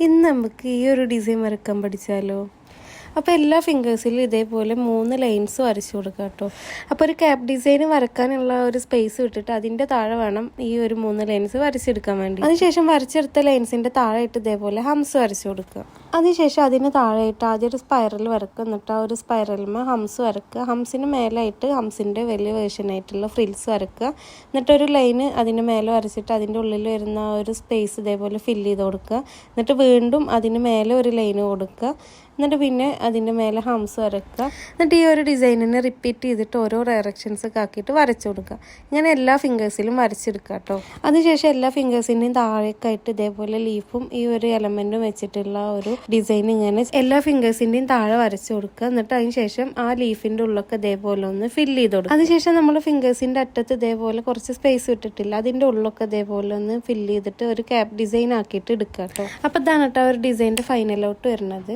ഇന്ന് നമുക്ക് ഈ ഒരു ഡിസൈൻ വരക്കാൻ പഠിച്ചാലോ? അപ്പോൾ എല്ലാ ഫിംഗേഴ്സിലും ഇതേപോലെ 3 ലൈൻസ് വരച്ചു കൊടുക്കുക കേട്ടോ. അപ്പോൾ ഒരു ക്യാപ്പ് ഡിസൈൻ വരക്കാനുള്ള ഒരു സ്പേസ് വിട്ടിട്ട് അതിൻ്റെ താഴെ വേണം ഈ ഒരു 3 ലൈൻസ് വരച്ചെടുക്കാൻ വേണ്ടി. അതിനുശേഷം വരച്ചെടുത്ത ലൈൻസിൻ്റെ താഴെയിട്ട് ഇതേപോലെ ഹംസ് വരച്ചു കൊടുക്കുക. അതിനുശേഷം അതിന് താഴെയിട്ട് ആദ്യം ഒരു സ്പൈറൽ വരക്കുക, എന്നിട്ട് ആ ഒരു സ്പൈറലിന് ഹംസ് വരക്കുക. ഹംസിന് മേലായിട്ട് ഹംസിൻ്റെ വലിയ വേർഷനായിട്ടുള്ള ഫ്രിൽസ് വരക്കുക. എന്നിട്ടൊരു ലൈന് അതിന് മേലെ വരച്ചിട്ട് അതിൻ്റെ ഉള്ളിൽ വരുന്ന ആ ഒരു സ്പേസ് ഇതേപോലെ ഫില്ല് ചെയ്ത് കൊടുക്കുക. എന്നിട്ട് വീണ്ടും അതിന് മേലെ ഒരു ലൈന് കൊടുക്കുക. എന്നിട്ട് പിന്നെ അതിൻ്റെ മേലെ ഹംസ് വരക്കുക. എന്നിട്ട് ഈ ഒരു ഡിസൈനിനെ റിപ്പീറ്റ് ചെയ്തിട്ട് ഓരോ ഡയറക്ഷൻസ് ഒക്കെ ആക്കിയിട്ട് വരച്ചു കൊടുക്കുക. ഇങ്ങനെ എല്ലാ ഫിംഗേഴ്സിലും വരച്ചെടുക്കുക കേട്ടോ. അതിനുശേഷം എല്ലാ ഫിംഗേഴ്സിൻ്റെയും താഴേക്കായിട്ട് ഇതേപോലെ ലീഫും ഈ ഒരു എലമെൻറ്റും വെച്ചിട്ടുള്ള ഒരു ഡിസൈൻ ഇങ്ങനെ എല്ലാ ഫിംഗേഴ്സിൻ്റെയും താഴെ വരച്ചു കൊടുക്കുക. എന്നിട്ട് അതിന് ശേഷം ആ ലീഫിൻ്റെ ഉള്ളൊക്കെ ഇതേപോലെ ഒന്ന് ഫില്ല് ചെയ്ത് കൊടുക്കുക. അതിനുശേഷം നമ്മൾ ഫിംഗേഴ്സിൻ്റെ അറ്റത്ത് ഇതേപോലെ കുറച്ച് സ്പേസ് വിട്ടിട്ടില്ല, അതിൻ്റെ ഉള്ളൊക്കെ ഇതേപോലെ ഒന്ന് ഫില്ല് ചെയ്തിട്ട് ഒരു ക്യാപ്പ് ഡിസൈൻ ആക്കിയിട്ട് എടുക്കുക കേട്ടോ. അപ്പോൾ ഇതാണ് കേട്ടോ ഒരു ഡിസൈൻ്റെ ഫൈനൽ ഔട്ട് വരുന്നത്.